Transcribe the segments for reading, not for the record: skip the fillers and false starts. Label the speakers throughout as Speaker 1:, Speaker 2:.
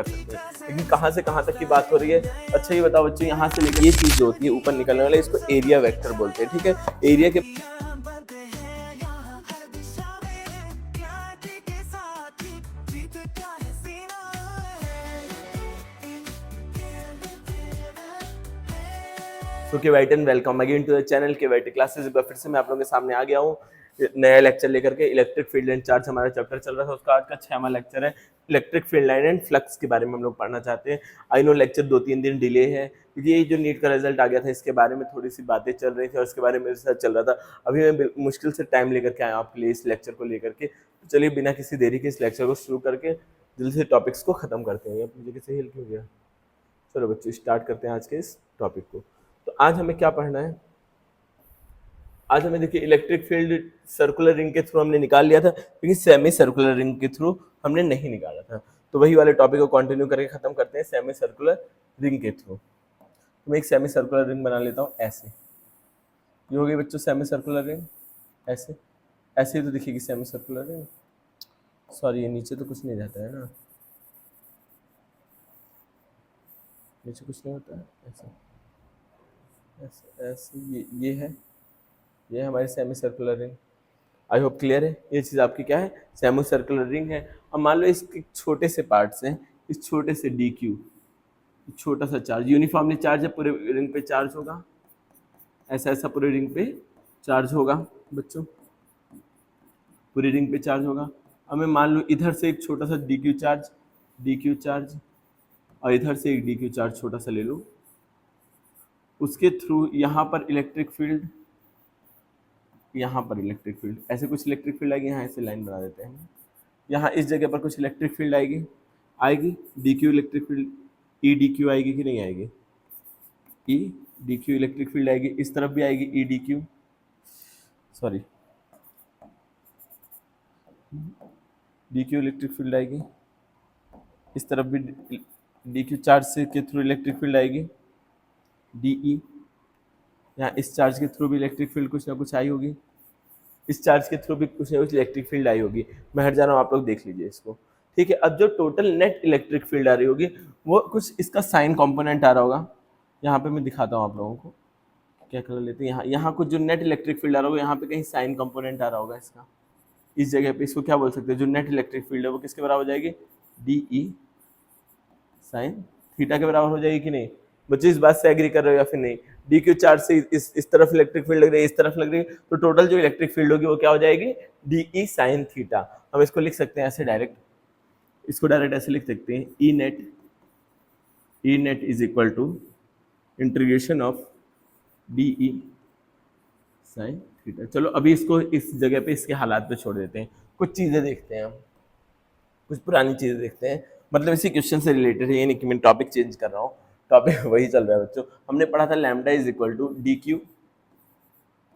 Speaker 1: कर सकते हैं। लेकिन कहाँ से कहाँ तक की बात हो रही है, अच्छा ये बताओ बच्चों, यहाँ से लेकर ये चीज जो होती है ऊपर निकलने वाला, इसको एरिया वेक्टर बोलते हैं। ठीक है, एरिया के so KYT welcome again to the channel KYT classes. एक बार फिर से मैं आप लोगों के सामने आ गया हूँ नया लेक्चर लेकर के। इलेक्ट्रिक फील्ड एंड चार्ज हमारा चैप्टर चल रहा था, उसका आज का 6वां लेक्चर है। Electric field line and flux के बारे में हम लोग पढ़ना चाहते हैं। आई नो लेक्चर 2-3 दिन डिले है क्योंकि ये जो नीट का रिजल्ट आ गया था इसके बारे में थोड़ी सी बातें चल रही थी और उसके बारे में मेरे साथ चल रहा था। अभी मैं मुश्किल से टाइम लेकर के आया आपके लिए इस लेक्चर को लेकर के। तो चलिए बिना किसी देरी के इस लेक्चर को शुरू करके जल्दी से टॉपिक्स को खत्म करते हैं। मुझे किसी हेल्प हो गया। चलो बच्चों स्टार्ट करते हैं आज के इस टॉपिक को। तो आज हमें क्या पढ़ना है, आज हमें देखिए इलेक्ट्रिक फील्ड सर्कुलर रिंग के थ्रू हमने निकाल लिया था, लेकिन सेमी सर्कुलर रिंग के थ्रू हमने नहीं निकाला था। तो वही वाले टॉपिक को कंटिन्यू करके खत्म करते हैं सेमी सर्कुलर रिंग के थ्रू। तो मैं एक सेमी सर्कुलर रिंग बना लेता हूँ ऐसे। ये हो गई बच्चों सेमी सर्कुलर रिंग, ऐसे ऐसे ही तो दिखेगी सेमी सर्कुलर रिंग। सॉरी ये नीचे तो कुछ नहीं रहता है ना, नीचे कुछ नहीं होता है। ऐसे ऐसे ऐसे ये है, ये हमारी semi circular ring. I hope clear है। ये चीज़ आपकी क्या है, सेमी सर्कुलर रिंग है। अब मान लो इसके छोटे से पार्ट्स हैं, इस छोटे से डी क्यू, छोटा सा चार्ज यूनिफॉर्मली चार्ज है, पूरे रिंग पे चार्ज होगा, ऐसा ऐसा पूरे रिंग पे चार्ज होगा बच्चों, पूरी रिंग पे चार्ज होगा। अब मैं मान लो इधर से एक छोटा सा डी क्यू चार्ज और इधर से एक डी क्यू चार्ज छोटा सा ले लूँ, उसके थ्रू यहाँ पर इलेक्ट्रिक फील्ड, यहाँ पर इलेक्ट्रिक फील्ड, ऐसे कुछ इलेक्ट्रिक फील्ड आएगी। यहाँ ऐसे लाइन बना देते हैं, यहाँ इस जगह पर कुछ इलेक्ट्रिक फील्ड आएगी D Q electric field, E D Q आएगी कि नहीं आएगी, E D Q electric field आएगी। इस तरफ भी आएगी E D Q, sorry D Q electric field आएगी। इस तरफ भी डी क्यू चार्ज से के थ्रू इलेक्ट्रिक फील्ड आएगी, डी ई। यहाँ इस चार्ज के थ्रू भी इलेक्ट्रिक फील्ड कुछ ना कुछ आई होगी, इस चार्ज के थ्रू भी कुछ ना कुछ इलेक्ट्रिक फील्ड आई होगी। मैं हट जा रहा हूँ, आप लोग देख लीजिए इसको। ठीक है, अब जो टोटल नेट इलेक्ट्रिक फील्ड आ रही होगी वो कुछ इसका साइन कंपोनेंट आ रहा होगा। यहाँ पे मैं दिखाता हूँ आप लोगों को, क्या कलर लेते हैं। यहाँ कुछ जो नेट इलेक्ट्रिक फील्ड आ रहा होगा, यहाँ पे कहीं साइन कंपोनेंट आ रहा होगा इसका। इस जगह पे इसको क्या बोल सकते हैं, जो नेट इलेक्ट्रिक फील्ड है वो किसके बराबर हो जाएगी, डी ई साइन थीटा के बराबर हो जाएगी कि नहीं। बच्चे इस बात से एग्री कर रहे हो या फिर नहीं। डी क्यू चार्ज से इस तरफ इलेक्ट्रिक फील्ड लग रही है, इस तरफ लग रही है, तो टोटल जो इलेक्ट्रिक फील्ड होगी वो क्या हो जाएगी, डी ई साइन थीटा। हम इसको लिख सकते हैं ऐसे डायरेक्ट, इसको डायरेक्ट ऐसे लिख सकते हैं, E net is equal to integration of d E sine theta. चलो अभी इसको इस जगह पे इसके हालात पे छोड़ देते हैं, कुछ चीजें देखते हैं हम, कुछ पुरानी चीजें देखते हैं। मतलब इसी क्वेश्चन से रिलेटेड है, ये नहीं कि मैं टॉपिक चेंज कर रहा हूँ, टॉपिक वही चल रहा है बच्चों। हमने पढ़ा था lambda is equal to D Q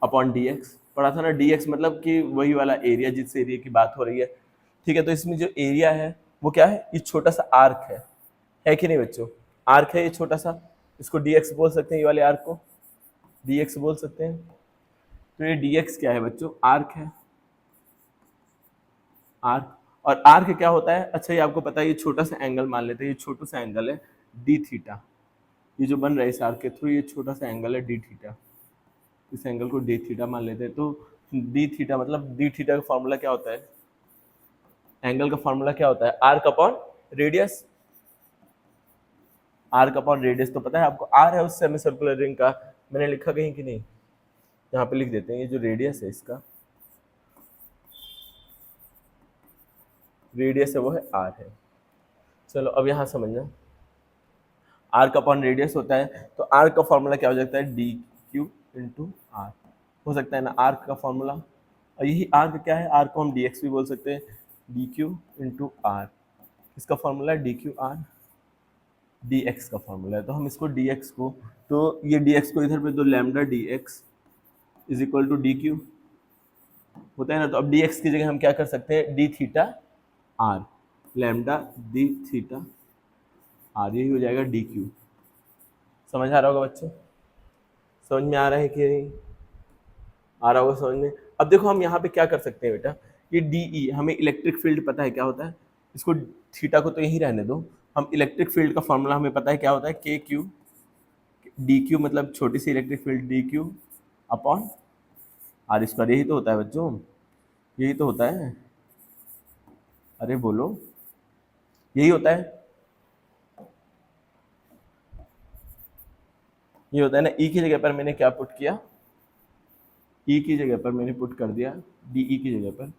Speaker 1: upon D X, पढ़ा था ना। डी एक्स मतलब कि वही वाला एरिया जिस एरिया की बात हो रही है। ठीक है, तो इसमें जो एरिया है वो क्या है, ये छोटा सा आर्क है कि नहीं बच्चों, आर्क है ये छोटा सा, इसको डी एक्स बोल सकते हैं, ये वाले आर्क को डी एक्स बोल सकते हैं। तो ये डी एक्स क्या है बच्चों, आर्क है, आर्क। और आर्क क्या होता है, अच्छा ये आपको पता है, ये छोटा सा एंगल मान लेते हैं, ये छोटा सा एंगल है डी थीटा, ये जो बन रहा है इस आर्क के थ्रू, ये छोटा सा एंगल है डी थीटा, इस एंगल को डी थीटा मान लेते हैं। तो डी थीटा मतलब डी थीटा का फॉर्मूला क्या होता है, एंगल का फॉर्मूला क्या होता है, arc upon radius. Arc upon radius तो पता है आपको, आर है उस सेमी सर्कुलर रिंग का, मैंने लिखा कहीं कि नहीं, यहाँ पे लिख देते हैं, ये जो रेडियस है इसका, रेडियस है वो है आर है। चलो अब यहाँ समझना, आर्क अपॉन रेडियस होता है, तो आर्क का फॉर्मूला क्या हो जाता है, डी क्यू इंटू आर हो सकता है ना, आर्क का फॉर्मूला। और यही आर्क क्या है, आर्क को हम डी एक्स भी बोल सकते हैं, डी क्यू इंटू आर, इसका फॉर्मूला है D Q R, D x का फॉर्मूला है। तो हम इसको डी एक्स को, तो ये डी एक्स को इधर पे, तो lambda d x is equal to D q होता है ना। तो अब डी एक्स की जगह हम क्या कर सकते हैं, d theta r, lambda d theta r, यही हो जाएगा डी क्यू। समझ आ रहा होगा बच्चों, समझ में आ रहा है कि नहीं आ रहा होगा समझ में। अब देखो हम यहाँ पे क्या कर सकते हैं बेटा, ये डी ई, हमें इलेक्ट्रिक फील्ड पता है क्या होता है, इसको थीटा को तो यही रहने दो, हम इलेक्ट्रिक फील्ड का फॉर्मूला हमें पता है क्या होता है, के क्यू डी क्यू, मतलब छोटी सी electric field d Q upon r square. यही तो होता है बच्चों, यही तो होता है, अरे बोलो, यही होता है, ये होता है ना। ई की जगह पर मैंने क्या पुट किया, ई की जगह पर मैंने पुट कर दिया डी ई की जगह पर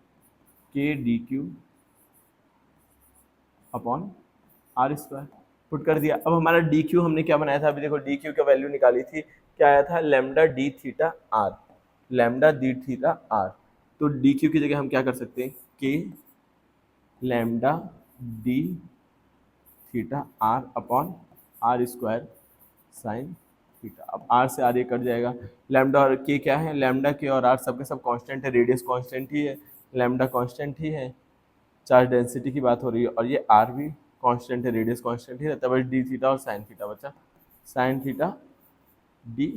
Speaker 1: k d Q upon r square put कर दिया। अब हमारा डी क्यू हमने क्या बनाया था, अभी देखो डी क्यू का वैल्यू निकाली थी, क्या आया था, lambda d theta r, lambda d theta r. तो डी क्यू की जगह हम क्या कर सकते हैं, k lambda d theta r upon r square sine theta. अब आर से आर ये कट जाएगा, लैम्डा और के क्या है, लैम्डा के और आर सबके सब कांस्टेंट है, रेडियस कांस्टेंट ही है, लैम्डा कांस्टेंट ही है, चार्ज डेंसिटी की बात हो रही है, और ये आर भी कांस्टेंट है, रेडियस कांस्टेंट ही रहता है, बस डी थीटा और साइन थीटा बचा, साइन थीटा डी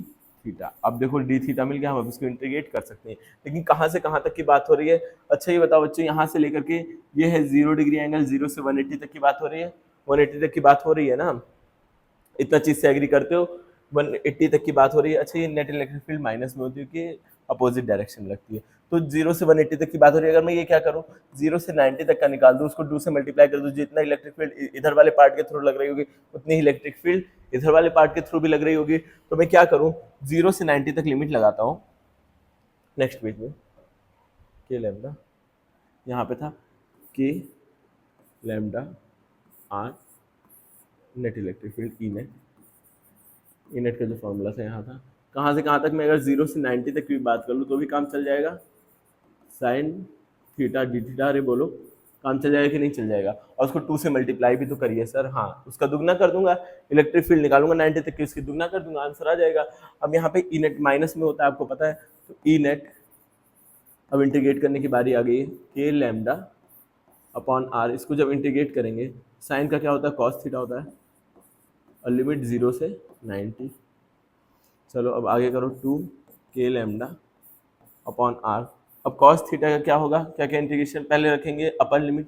Speaker 1: थीटा। अब देखो डी थीटा मिल गया, हम अब इसको इंटीग्रेट कर सकते हैं, लेकिन कहाँ से कहाँ तक की बात हो रही है, अच्छा ये बताओ बच्चों, यहाँ से लेकर के ये है 0 डिग्री एंगल, 0 से 180 तक की बात हो रही है, 180 तक की बात हो रही है ना, इतना चीज से एग्री करते हो, 180 तक की बात हो रही है। अच्छा ये नेट इलेक्ट्रिक फील्ड माइनस में होती है कि अपोजिट डायरेक्शन में लगती है, तो 0 से 180 तक की बात हो रही है। अगर मैं ये क्या करूँ, 0 से 90 तक का निकाल दूँ, उसको 2 से मल्टीप्लाई कर दूँ, जितना इलेक्ट्रिक फील्ड इधर वाले पार्ट के थ्रू लग रही होगी उतनी ही इलेक्ट्रिक फील्ड इधर वाले पार्ट के थ्रू भी लग रही होगी। तो मैं क्या करूँ, 0 से 90 तक लिमिट लगाता हूँ, नेक्स्ट पेज में के लैम्डा, यहाँ पे था k lambda r net electric field e net, e net का जो फॉर्मूला था यहाँ था, कहाँ से कहाँ तक, मैं अगर 0 से 90 तक की बात कर लूँ तो भी काम चल जाएगा, साइन थीटा डी थीटा, अरे बोलो काम चल जाएगा कि नहीं चल जाएगा, और उसको 2 से मल्टीप्लाई भी तो करिए सर, हाँ उसका दुगना कर दूंगा, इलेक्ट्रिक फील्ड निकालूंगा 90 तक की, उसकी दुगना कर दूंगा, आंसर आ जाएगा। अब यहाँ पे ई नेट माइनस में होता है आपको पता है, तो ई नेट अब इंटीग्रेट करने की बारी आ गई है, के लैम्डा अपॉन आर, इसको जब इंटीग्रेट करेंगे साइन का क्या होता है, कॉस थीटा होता है, और लिमिट 0 से 90। चलो अब आगे करो, 2 के लैम्डा अपॉन आर, अब कॉस थीटा का क्या होगा, क्या क्या इंटीग्रेशन पहले रखेंगे, अपर लिमिट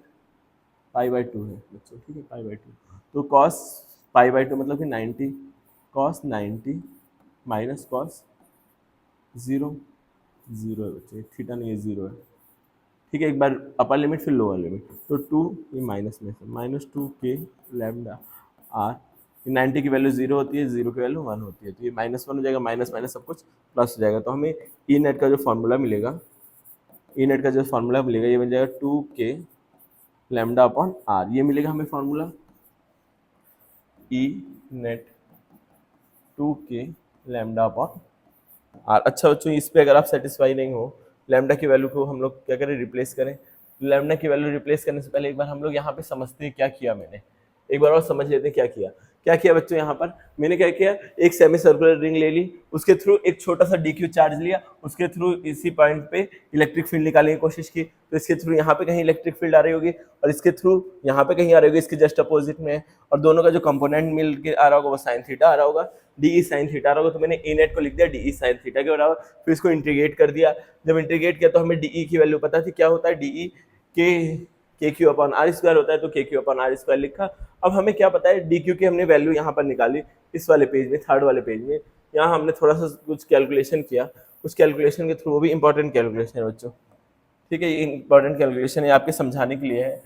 Speaker 1: π/2 है बच्चों, ठीक है π/2, तो कॉस π/2 मतलब कि 90, कॉस 90 माइनस कॉस 0, 0 है बच्चे, थीटा नहीं है 0 है, ठीक है, एक बार अपर लिमिट फिर लोअर लिमिट, तो 2 ये माइनस में से -2 के लैम्डा आर, 90 की वैल्यू 0 होती है, 0 की वैल्यू 1 होती है, तो ये -1 हो जाएगा, माइनस माइनस सब कुछ प्लस हो जाएगा, तो हमें ई नेट का जो फॉर्मूला मिलेगा, ई नेट का जो फॉर्मूला मिलेगा ये बन जाएगा 2 के लैम्डा अपॉन आर, ये मिलेगा हमें फॉर्मूला, ई नेट 2 के लैम्डा अपॉन आर। अच्छा बच्चों इस पे अगर आप सेटिस्फाई नहीं हो, लैम्डा की वैल्यू को हम लोग क्या करें, रिप्लेस करें, लैम्डा की वैल्यू रिप्लेस करने से पहले एक बार हम लोग यहाँ पे समझते हैं क्या किया मैंने, एक बार और समझ लेते हैं क्या किया, क्या किया बच्चों, यहाँ पर मैंने क्या किया, एक सेमी सर्कुलर रिंग ले ली, उसके थ्रू एक छोटा सा डी क्यू चार्ज लिया, उसके थ्रू इसी पॉइंट पे इलेक्ट्रिक फील्ड निकालने की कोशिश की, तो इसके थ्रू यहाँ पे कहीं इलेक्ट्रिक फील्ड आ रही होगी, और इसके थ्रू यहाँ पे कहीं आ रही होगी, इसके जस्ट अपोजिट में, और दोनों का जो कंपोनेंट मिल के आ रहा होगा वो साइन थीटा आ रहा होगा, डी साइन थीटा आ रहा होगा, तो मैंने ई नेट को लिख दिया डी साइन थीटा के बराबर, फिर इसको इंटीग्रेट कर दिया, जब इंटीग्रेट किया तो हमें डी की वैल्यू पता थी, क्या होता है डी के क्यू अपॉन आर स्क्वायर होता है, तो के क्यू अपॉन आर स्क्वायर लिखा। अब हमें क्या पता है, डी क्यू की हमने वैल्यू यहाँ पर निकाली, इस वाले पेज में, थर्ड वाले पेज में, यहाँ हमने थोड़ा सा कुछ कैलकुलेशन किया, उस कैलकुलेशन के थ्रू, वो भी इंपॉर्टेंट कैलकुलेशन है बच्चों, ठीक है, ये इंपॉर्टेंट कैलकुलेशन है, आपके समझाने के लिए है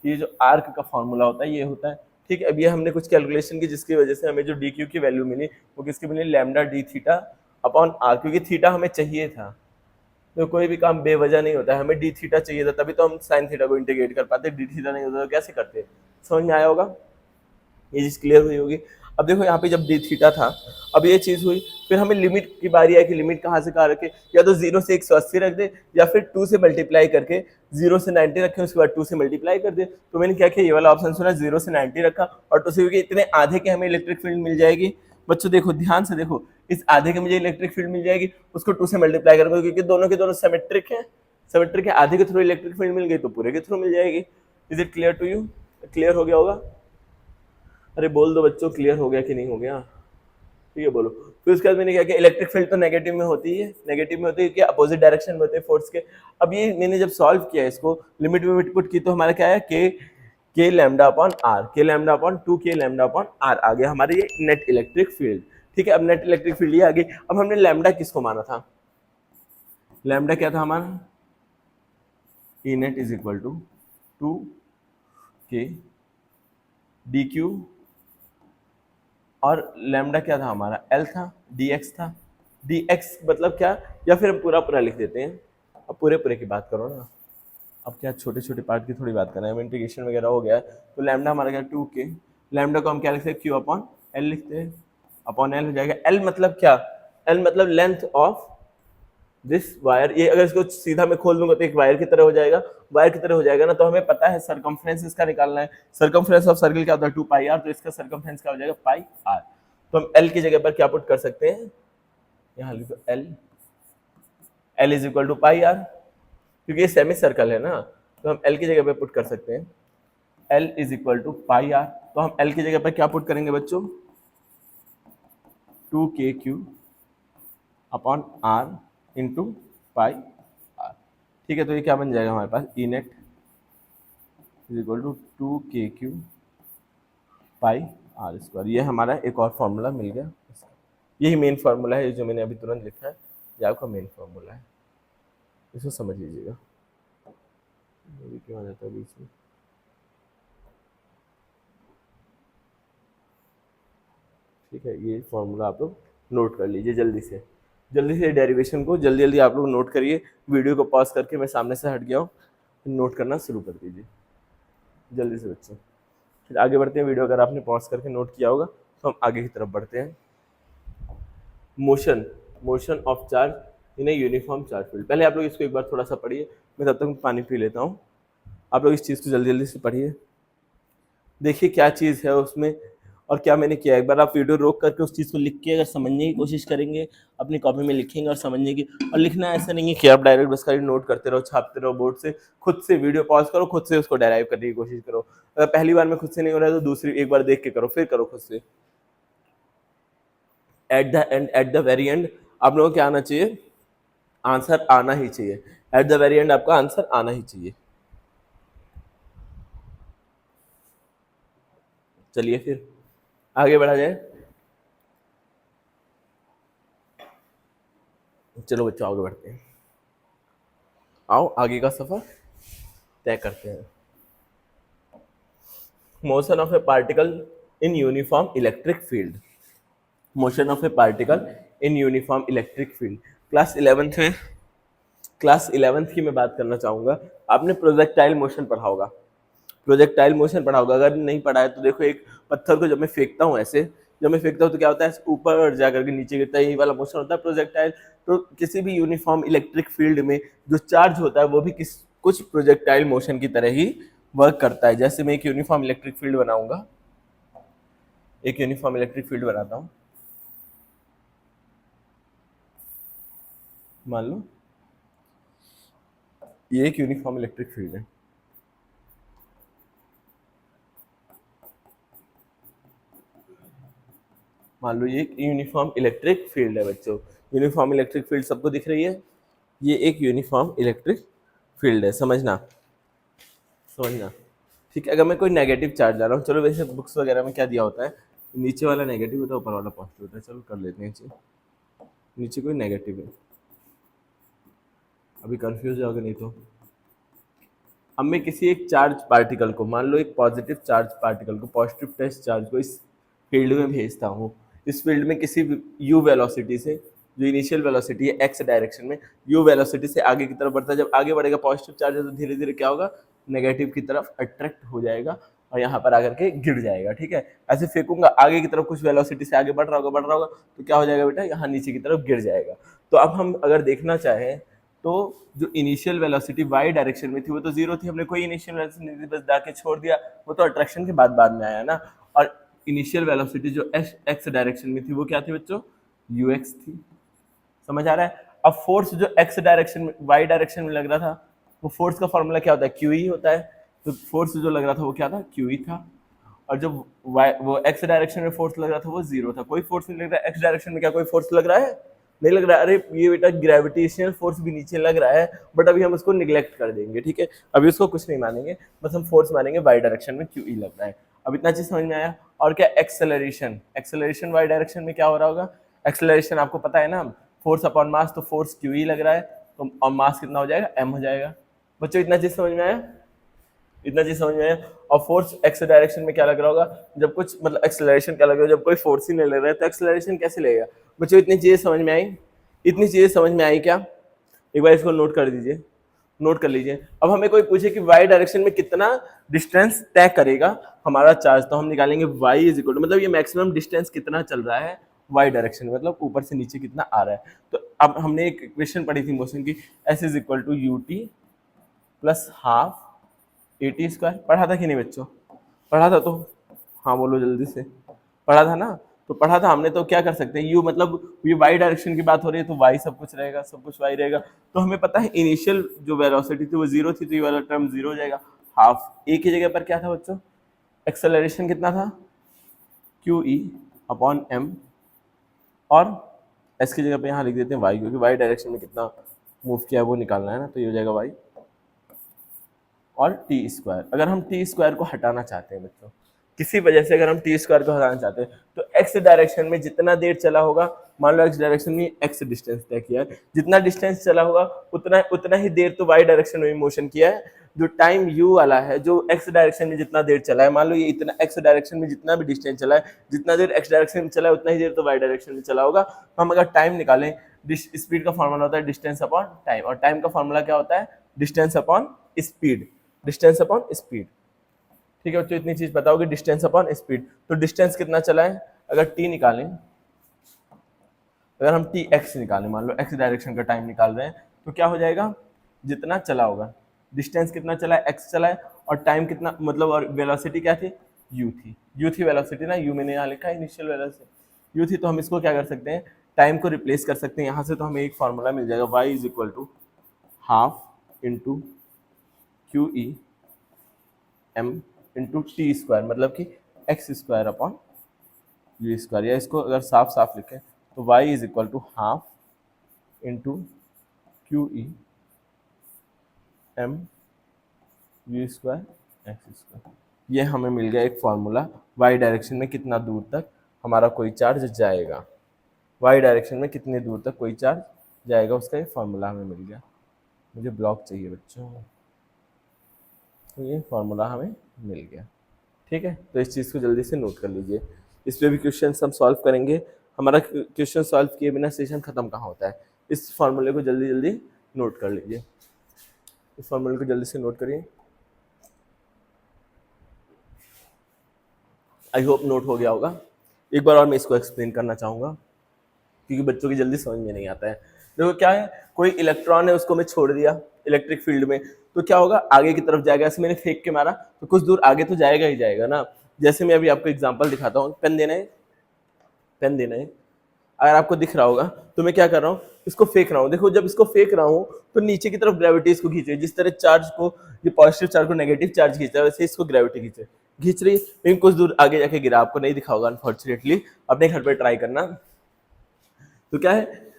Speaker 1: कि ये जो आर्क का फॉर्मूला होता है ये होता है, ठीक है। अब ये हमने कुछ कैलकुलेशन की जिसकी वजह से हमें जो डी क्यू की वैल्यू मिली वो किसकी मिली, lambda d theta upon r, क्योंकि थीटा हमें चाहिए था, तो कोई भी काम बेवजह नहीं होता है, हमें डी थीटा चाहिए था तभी तो हम साइन थीटा को इंटीग्रेट कर पाते, डी थीटा नहीं होता तो कैसे करते, समझ में आया होगा, ये चीज़ क्लियर हुई होगी। अब देखो यहाँ पे जब डी थीटा था, अब ये चीज़ हुई, फिर हमें लिमिट की बारी आई कि लिमिट कहाँ से कहाँ रखे, या तो 0 से 180 रख दे, या फिर 2 से मल्टीप्लाई करके 0 से 90 रखे, उसके बाद 2 से मल्टीप्लाई कर दे, तो मैंने क्या किया, ये वाला ऑप्शन सुना, 0 से 90 रखा, और 2 से, क्योंकि इतने आधे के हमें इलेक्ट्रिक फील्ड मिल जाएगी, बच्चों देखो ध्यान से देखो, इस आधे के मुझे इलेक्ट्रिक फील्ड मिल जाएगी, उसको 2 से मल्टीप्लाई करूंगा, क्योंकि दोनों के दोनों सिमेट्रिक है, सिमेट्रिक है, आधे के थ्रू इलेक्ट्रिक फील्ड मिल गई तो पूरे के थ्रू मिल जाएगी। Is it clear to you, clear हो गया होगा, अरे बोल दो बच्चों क्लियर हो गया कि नहीं हो गया, ठीक है बोलो। फिर उसके बाद मैंने क्या किया, इलेक्ट्रिक फील्ड तो नेगेटिव में होती है, नेगेटिव में होती है कि अपोजिट डायरेक्शन में होते हैं फोर्स के। अब ये मैंने जब सॉल्व किया इसको, लिमिट में पुट की, तो हमारा क्या है, के के लैम्डा अपॉन आर, के लैम्डा अपॉन 2 के लैम्डा अपॉन आर आ गया हमारे ये नेट इलेक्ट्रिक फील्ड। ठीक है, अब नेट इलेक्ट्रिक फील्ड ये आ गई। अब हमने लैम्डा किसको माना था, लैम्डा क्या था हमारा, ई नेट इज इक्वल टू 2 के डी क्यू, और लैम्डा क्या था हमारा, एल था, डी एक्स था। डी एक्स मतलब क्या, या फिर हम पूरा पूरा लिख देते हैं, अब पूरे पूरे की बात करो ना, अब क्या छोटे छोटे पार्ट की थोड़ी बात कर रहे हैं, इंटीग्रेशन वगैरह हो गया है। तो लैम्डा हमारा क्या 2 के, लैम्डा को हम क्या लिखते हैं, क्यू अपॉन एल लिखते हैं, अपॉन एल हो जाएगा। एल मतलब क्या, एल मतलब लेंथ ऑफ दिस वायर। ये अगर इसको सीधा मैं खोल दूंगा तो एक वायर की तरह हो जाएगा, वायर की तरह हो जाएगा ना, तो हमें पता है सरकमफ्रेंस इसका निकालना है। सरकमफ्रेंस ऑफ सर्किल क्या होता है, 2 पाई आर, तो इसका सरकमफ्रेंस क्या हो जाएगा, पाई आर। तो हम एल की जगह पर क्या पुट कर सकते हैं, यहाँ लिखो l, l is equal to pi r, क्योंकि ये सेमी सर्कल है ना, तो हम एल की जगह पे पुट कर सकते हैं l is equal to pi r. तो हम एल की जगह पर क्या पुट करेंगे बच्चों, 2 k q upon r into pi r. ठीक है, तो ये क्या बन जाएगा हमारे पास, e net is equal to 2 k Q pi are square. ये हमारा एक और फॉर्मूला मिल गया, यही मेन फार्मूला है जो मैंने अभी तुरंत लिखा है, ये आपका मेन फार्मूला है, इसको समझ लीजिएगा। क्यों आ जाता है बीच में, ठीक है, ये फॉर्मूला आप लोग नोट कर लीजिए जल्दी से, जल्दी से डेरिवेशन को जल्दी जल्दी आप लोग नोट करिए। वीडियो को पॉज करके, मैं सामने से हट गया हूँ, नोट करना शुरू कर दीजिए जल्दी से बच्चों। फिर आगे बढ़ते हैं, वीडियो अगर आपने पॉज करके नोट किया होगा तो हम आगे की तरफ बढ़ते हैं। Motion, motion of charge in a uniform charge field. पहले आप लोग इसको एक बार थोड़ा सा पढ़िए, मैं तब तक पानी पी लेता हूँ। आप लोग इस चीज़ को जल्दी जल्दी से पढ़िए, देखिए क्या चीज़ है उसमें और क्या मैंने किया। एक बार आप वीडियो रोक करके उस चीज़ को लिख के अगर समझने की कोशिश करेंगे, अपनी कॉपी में लिखेंगे और समझने की, और लिखना ऐसा नहीं है कि आप डायरेक्ट बस खाली नोट करते रहो, छापते रहो बोर्ड से। खुद से वीडियो पॉज करो, खुद से उसको डेराइव करने की कोशिश करो। अगर पहली बार में खुद से नहीं हो रहा है तो दूसरी एक बार देख के करो, फिर करो खुद से। At the end, at the very and आप लोगों को क्या आना चाहिए, आंसर आना ही चाहिए। एट द वेरी एंड आपका आंसर आना ही चाहिए। चलिए फिर आगे बढ़ा जाए। चलो बच्चों आगे बढ़ते हैं, आओ आगे का सफर तय करते हैं। Motion of A particle in uniform electric field, motion of A particle in uniform electric field. Class 11th में, क्लास 11th की मैं बात करना चाहूँगा। आपने प्रोजेक्टाइल मोशन पढ़ा होगा, प्रोजेक्टाइल मोशन पढ़ा होगा, अगर नहीं पढ़ा है तो देखो, एक पत्थर को जब मैं फेंकता हूँ ऐसे, जब मैं फेंकता हूँ तो क्या होता है, ऊपर जा करके नीचे गिरता है, यही वाला मोशन होता है प्रोजेक्टाइल। तो किसी भी यूनिफॉर्म इलेक्ट्रिक फील्ड में जो चार्ज होता है वो भी कुछ प्रोजेक्टाइल मोशन की तरह ही वर्क करता है। जैसे मैं एक यूनिफॉर्म इलेक्ट्रिक फील्ड बनाऊंगा, एक यूनिफॉर्म इलेक्ट्रिक फील्ड बनाता हूँ, मान लो ये एक यूनिफॉर्म इलेक्ट्रिक फील्ड है, मान लो ये एक यूनिफॉर्म इलेक्ट्रिक फील्ड है बच्चों। यूनिफॉर्म इलेक्ट्रिक फील्ड सबको दिख रही है, ये एक यूनिफॉर्म इलेक्ट्रिक फील्ड है, समझना समझना। ठीक है, अगर मैं कोई नेगेटिव चार्ज ला रहा हूँ, चलो वैसे बुक्स वगैरह में क्या दिया होता है, नीचे वाला नेगेटिव होता है, ऊपर वाला पॉजिटिव होता है। चलो कर लेते हैं, नीचे कोई नेगेटिव है, अभी कंफ्यूज जाओगे नहीं तो। अब मैं किसी एक चार्ज पार्टिकल को, मान लो एक पॉजिटिव चार्ज पार्टिकल को, पॉजिटिव टेस्ट चार्ज को इस फील्ड में भेजता हूँ। इस फील्ड में किसी यू वेलोसिटी से, जो इनिशियल वेलोसिटी है एक्स डायरेक्शन में, यू वेलोसिटी से आगे की तरफ बढ़ता है। जब आगे बढ़ेगा पॉजिटिव चार्ज है तो धीरे धीरे क्या होगा, नेगेटिव की तरफ अट्रैक्ट हो जाएगा और यहाँ पर आकर के गिर जाएगा। ठीक है, ऐसे फेंकूंगा आगे की तरफ, कुछ वेलोसिटी से आगे बढ़ रहा होगा तो क्या हो जाएगा बेटा, यहाँ नीचे की तरफ गिर जाएगा। तो अब हम अगर देखना चाहें तो जो इनिशियल वेलोसिटी वाई डायरेक्शन में थी वो तो जीरो थी, हमने कोई इनिशियल वेलोसिटी नहीं बस जाके छोड़ दिया, वो तो अट्रैक्शन के बाद में आया ना। और इनिशियल वेलोसिटी जो एक्स डायरेक्शन में थी वो क्या थी बच्चों, यू एक्स थी। समझ आ रहा है। अब फोर्स जो एक्स डायरेक्शन में, वाई डायरेक्शन में लग रहा था, वो फोर्स का फॉर्मूला क्या होता है, क्यू ई होता है। तो फोर्स जो लग रहा था वो क्या था, क्यू ई था। और जो वो एक्स डायरेक्शन में फोर्स लग रहा था वो जीरो था, कोई फोर्स नहीं लग रहा है। एक्स डायरेक्शन में क्या कोई फोर्स लग रहा है, नहीं लग रहा है, अरे ये बेटा ग्रेविटेशनल फोर्स भी नीचे लग रहा है, बट अभी हम उसको निग्लेक्ट कर देंगे, ठीक है, अभी उसको कुछ नहीं मानेंगे, बस हम फोर्स मानेंगे वाई डायरेक्शन में क्यू ई लग रहा है। अब इतना चीज समझ में आया। और क्या एक्सेलरेशन, एक्सेलरेशन वाई डायरेक्शन में क्या हो रहा होगा, एक्सेलरेशन आपको पता है ना, फोर्स अपॉन मास, तो फोर्स क्यू ई लग रहा है, तो और मास कितना हो जाएगा, एम हो जाएगा। बच्चों इतना चीज समझ में आया, इतना चीज समझ में आया। और फोर्स एक्स डायरेक्शन में क्या लग रहा होगा, जब कुछ मतलब एक्सेलरेशन क्या लग रहा है, जब कोई फोर्स ही नहीं ले रहा है तो एक्सेलरेशन कैसे लेगा। बच्चों इतनी चीजें समझ में आई, इतनी चीजें समझ में आई क्या, एक बार इसको नोट कर दीजिए, नोट कर लीजिए। अब हमें कोई पूछे कि वाई डायरेक्शन में कितना डिस्टेंस तय करेगा हमारा चार्ज, तो हम निकालेंगे वाई इज इक्वल टू, मतलब ये मैक्सिमम डिस्टेंस कितना चल रहा है वाई डायरेक्शन में, मतलब ऊपर से नीचे कितना आ रहा है। तो अब हमने एक इक्वेशन पढ़ी थी मोशन की, s is equal to u t plus half a t square, पढ़ा था कि नहीं बच्चों, पढ़ा था तो हाँ बोलो जल्दी से, पढ़ा था ना, तो पढ़ा था हमने। तो क्या कर सकते हैं, यू मतलब ये वाई डायरेक्शन की बात हो रही है तो वाई सब कुछ रहेगा, सब कुछ वाई रहेगा। तो हमें पता है इनिशियल जो वेलोसिटी थी वो जीरो थी, तो ये वाला टर्म जीरो हो जाएगा। हाफ ए की जगह पर क्या था बच्चों, एक्सेलरेशन कितना था, क्यू ई अपॉन एम, और एस की जगह पे यहाँ लिख देते हैं वाई, क्योंकि वाई डायरेक्शन में कितना मूव किया है वो निकालना है ना, तो ये हो जाएगा वाई। और टी स्क्वायर, अगर हम टी स्क्वायर को हटाना चाहते हैं बच्चों, किसी वजह से अगर हम टी स्क्वायर को हटाना चाहते हैं, तो एक्स डायरेक्शन में जितना देर चला होगा, मान लो एक्स डायरेक्शन में एक्स डिस्टेंस तय किया है, जितना डिस्टेंस चला होगा उतना उतना ही देर तो वाई डायरेक्शन में मोशन किया है। जो टाइम यू वाला है, जो एक्स डायरेक्शन में जितना देर चला है, मान लो ये इतना एक्स डायरेक्शन में जितना भी डिस्टेंस चला है, जितना देर एक्स डायरेक्शन में चला है उतना ही देर तो वाई डायरेक्शन में चला होगा। हम अगर टाइम निकालें, स्पीड का फॉर्मूला होता है डिस्टेंस अपॉन टाइम, और टाइम का फॉर्मूला क्या होता है, distance upon speed, distance upon speed, ठीक है। तो इतनी चीज बताओगे डिस्टेंस अपॉन स्पीड, तो डिस्टेंस कितना चला है, अगर टी निकालें, अगर हम टी एक्स निकालें, मान लो एक्स डायरेक्शन का टाइम निकाल रहे हैं, तो क्या हो जाएगा, जितना चला होगा, डिस्टेंस कितना चला है, एक्स चला है, और टाइम कितना, मतलब और वेलोसिटी क्या थी, यू थी, यू थी वेलोसिटी ना, यू मैंने यहाँ लिखा है इनिशियल वेलोसिटी यू थी। तो हम इसको क्या कर सकते हैं, टाइम को रिप्लेस कर सकते हैं यहाँ से, तो हमें एक फॉर्मूला मिल जाएगा, y is equal to half into q e m into t square, मतलब कि x square upon u square, या इसको अगर साफ साफ लिखें तो y is equal to half into q e m u square x square. ये हमें मिल गया एक फॉर्मूला, y डायरेक्शन में कितना दूर तक हमारा कोई चार्ज जाएगा, y डायरेक्शन में कितने दूर तक कोई चार्ज जाएगा, उसका एक फॉर्मूला हमें मिल गया। मुझे ब्लॉक चाहिए बच्चों, तो ये फॉर्मूला हमें मिल गया, ठीक है। तो इस चीज़ को जल्दी से नोट कर लीजिए, इस पर भी क्वेश्चन हम सॉल्व करेंगे। हमारा क्वेश्चन सॉल्व किए बिना सेशन खत्म कहाँ होता है। इस फॉर्मूले को जल्दी जल्दी नोट कर लीजिए, इस फॉर्मूले को जल्दी से नोट करिए। आई होप नोट हो गया होगा। एक बार और मैं इसको एक्सप्लेन करना चाहूँगा, क्योंकि बच्चों की जल्दी समझ में नहीं आता है। देखो क्या है, कोई इलेक्ट्रॉन है उसको मैं छोड़ दिया इलेक्ट्रिक फील्ड में, तो क्या होगा, आगे की तरफ जाएगा। ऐसे मैंने फेंक के मारा तो कुछ दूर आगे तो जाएगा ही जाएगा ना। जैसे मैं अभी आपको एग्जांपल दिखाता हूँ, पेन देना है, पेन देना है, अगर आपको दिख रहा होगा तो मैं क्या कर रहा हूँ, इसको फेंक रहा हूँ। देखो जब इसको फेंक रहा हूँ तो नीचे की तरफ ग्रेविटी इसको खींच रही है, जिस तरह चार्ज को, ये पॉजिटिव चार्ज को नेगेटिव चार्ज खींचता है, वैसे इसको ग्रेविटी खींच रही है। लेकिन कुछ दूर आगे जाके गिरा, आपको नहीं दिखा होगा अनफॉर्चुनेटली, अपने घर पे ट्राई करना। तो क्या है,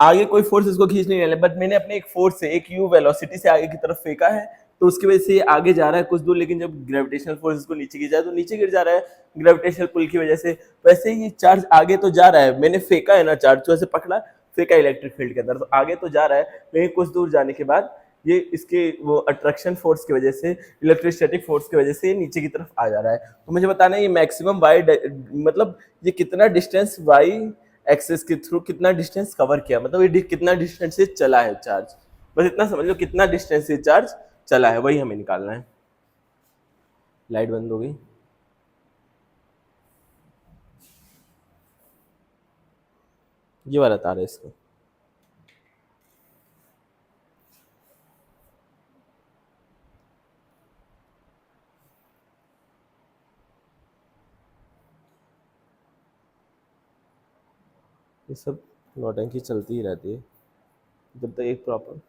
Speaker 1: आगे कोई फोर्स इसको खींच नहीं रहा है, बट मैंने अपने एक फोर्स से, एक यू वेलोसिटी से आगे की तरफ फेंका है, तो उसकी वजह से ये आगे जा रहा है कुछ दूर। लेकिन जब ग्रेविटेशनल फोर्स इसको नीचे खींचा है तो नीचे गिर जा रहा है ग्रेविटेशनल पुल की वजह से। वैसे ही ये चार्ज आगे तो जा रहा है, मैंने फेंका है ना चार्ज, तो ऐसे पकड़ा, फेंका इलेक्ट्रिक फील्ड के अंदर, तो आगे तो जा रहा है, लेकिन कुछ दूर जाने के बाद ये इसके वो अट्रैक्शन फोर्स की वजह से, इलेक्ट्रोस्टैटिक फोर्स की वजह से नीचे की तरफ आ जा रहा है। तो मुझे बताना है ये मैक्सिमम वाई, मतलब ये कितना डिस्टेंस वाई एक्सेस के थ्रू कितना डिस्टेंस कवर किया, मतलब ये कितना डिस्टेंस से चला है चार्ज, बस इतना समझ लो कितना डिस्टेंस से चार्ज चला है, वही हमें निकालना है। लाइट बंद हो गई, ये वाला तार है इसका, ये सब नौटंकी चलती ही रहती है जब तक एक प्रॉपर।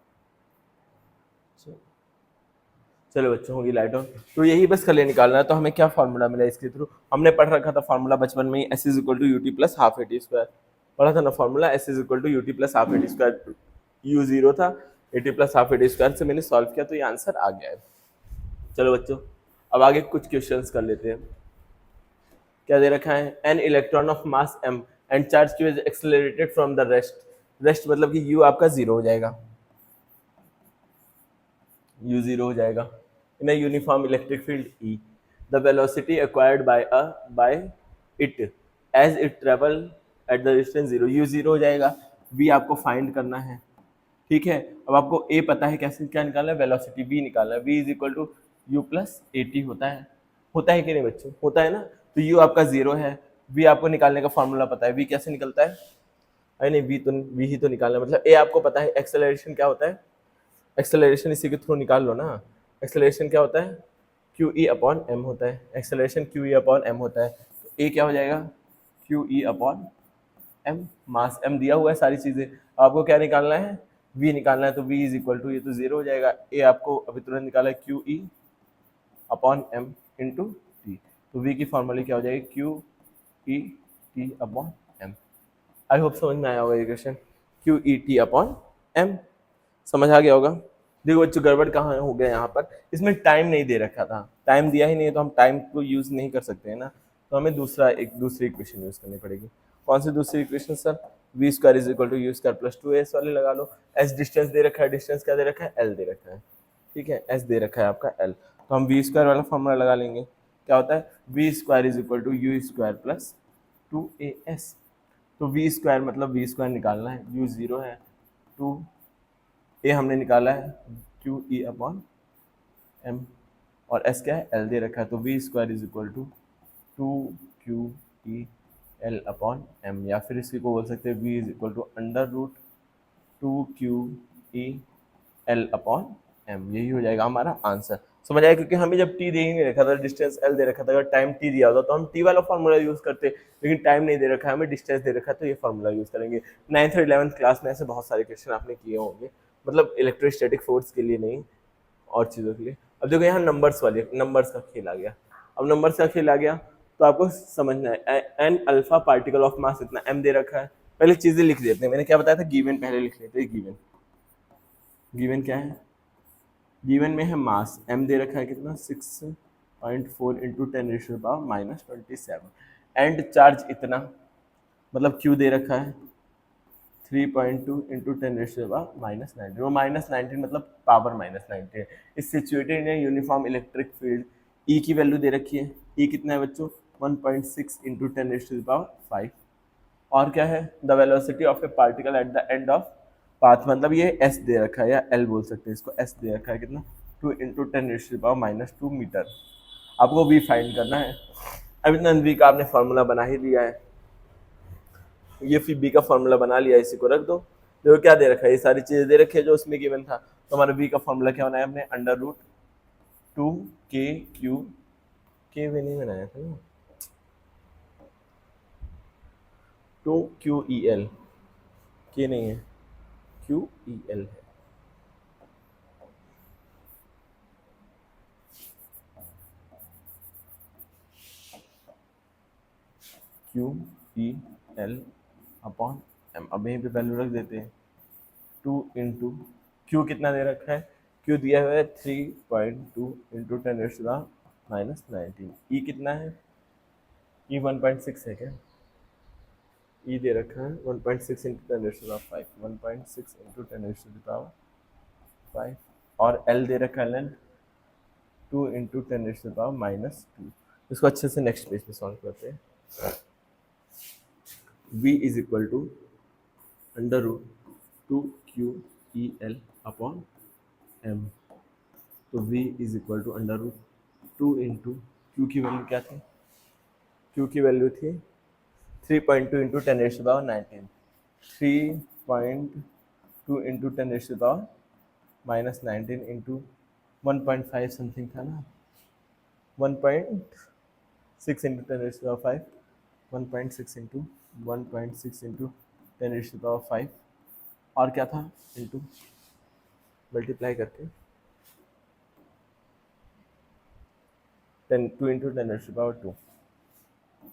Speaker 1: चलो बच्चों होगी लाइट ऑन। तो यही बस कर ले निकालना है। तो हमें क्या फॉर्मूला मिला इसके थ्रू, हमने पढ़ रखा था फॉर्मूला बचपन में ही, s is equal to u t plus half a t square. पढ़ा था ना formula, s is equal to u t plus half a t square, u zero था, a t plus half a t square से मैंने solve किया तो ये answer आ गया है। चलो बच्चों अब आगे कुछ क्वेश्चंस कर लेते हैं। क्या दे रखा है, an electron of mass m and charge q is accelerated from the rest, rest मतलब कि u आपका जीरो हो जाएगा, u जीरो हो जाएगा in a uniform electric field E, the velocity acquired by it as it travel at the distance zero, u zero हो जाएगा, v आपको फाइंड करना है, ठीक है। अब आपको a पता है, कैसे क्या निकालना है, वेलोसिटी v निकालना है, v is equal to u plus a t होता है कि नहीं बच्चों, होता है ना, तो u आपका जीरो है, v आपको निकालने का फॉर्मूला पता है, v कैसे निकलता है, अरे नहीं v ही तो निकालना है, मतलब a आपको पता है, एक्सेलरेशन क्या होता है, एक्सेलरेशन इसी के थ्रू निकाल लो ना, एक्सेलरेशन क्या होता है, क्यू ई अपॉन एम होता है, acceleration q e upon m होता है, तो ए क्या हो जाएगा, q e upon m, mass m दिया हुआ है सारी चीजें, आपको क्या निकालना है, v निकालना है, तो v इज इक्वल टू ये तो जीरो हो जाएगा, ए आपको अभी तुरंत निकाला है q e upon m into t, तो v की फॉर्मूला क्या हो जाएगी, q e t upon m. I hope समझ में आया होगा ये question, q e t upon m, समझ आ गया होगा। देखो बच्चों गड़बड़ कहाँ हो गया यहाँ पर, इसमें टाइम नहीं दे रखा था, टाइम दिया ही नहीं है तो हम टाइम को यूज नहीं कर सकते हैं ना, तो हमें दूसरी इक्वेशन यूज करनी पड़ेगी। कौन सी दूसरी equation sir, v square is equal to u square plus two s वाले लगा लो, एस डिस्टेंस दे रखा है, डिस्टेंस क्या दे रखा है, एल दे रखा है, ठीक है, एस दे रखा है आपका एल, तो हम वी स्क्वायर वाला फॉर्मूला लगा लेंगे, क्या होता है, v square is equal to u square plus two a s, तो वी स्क्वायर मतलब वी स्क्वायर निकालना है, यू जीरो है, टू ए हमने निकाला है क्यू ई अपॉन एम, और एस क्या है, एल दे रखा है, तो v square is equal to two q e l upon m, या फिर इसको बोल सकते हैं v is equal to under root two q e l upon M, यही हो जाएगा हमारा आंसर। समझ आया, क्योंकि हमें जब टी दे ही नहीं रखा था, डिस्टेंस एल दे रखा था, अगर टाइम टी दिया होता तो हम टी वाला फॉर्मूला यूज करते, लेकिन टाइम नहीं दे रखा है हमें, डिस्टेंस दे रखा है, तो ये फॉर्मूला यूज करेंगे। 9th और 11th क्लास में ऐसे बहुत सारे क्वेश्चन आपने किए होंगे, मतलब इलेक्ट्रोस्टैटिक फोर्स के लिए नहीं, और चीज़ों के लिए। अब देखो यहाँ नंबर्स का खेल आ गया, अब नंबर्स का खेल आ गया तो आपको समझना है, an alpha particle of mass इतना एम दे रखा है, पहले चीजें लिख देते हैं, मैंने क्या बताया था, गिवन पहले लिख लेते हैं, गिवन गिवन क्या है, गिवन में है मास m दे रखा है कितना 6.4 into ten ratio power minus 27, and charge इतना, मतलब q दे रखा है 3.2 into ten ratio power minus 19, वो माइनस 19 मतलब power minus 19 is situated in uniform electric field, E की वैल्यू दे रखी है, E कितना है बच्चों 1.6 इंटू टेन रेशो पावर 5, और क्या है, the velocity of A particle at the end of path, मतलब ये एस दे रखा है, या एल बोल सकते हैं इसको, एस दे रखा है कितना 2 into ten power minus 2 metre, आपको वी फाइंड करना है। अब इतना वी का आपने फॉर्मूला बना ही लिया है, ये फिर बी का फॉर्मूला बना लिया, इसी को रख दो, देखो क्या दे रखा है, ये सारी चीजें दे रखी है जो उसमें गिवन था, तो हमारा बी का फॉर्मूला क्या बनाया हमने, अंडर रूट टू के क्यू, के वे नहीं बनाया था ना, to q e L, k नहीं है, क्यू ई एल है, q e l upon m, अब यहीं पे वैल्यू रख देते हैं, टू इंटू क्यू कितना दे रखा है, क्यू दिया हुआ है 3.2 इंटू टेन माइनस 19, ई कितना है, ई 1.6 है क्या, ई दे रखा है 1.6 into ten five, 1.6 into ten power 5, और एल दे रखा है length 2 into ten power minus 2, इसको अच्छे से नेक्स्ट पेज पे सॉल्व करते हैं, v is equal to under root two q e l upon m, तो v is equal to under root two into q की वैल्यू क्या थी, क्यू की वैल्यू थी 3.2 into ten power 19, 3.2 into ten power minus 19 into 1.5 something था ना, 1.6 into ten power 5, 1.6 into 1.6 into ten power 5, और क्या था इंटू मल्टीप्लाई करके 10 2 into ten power 2,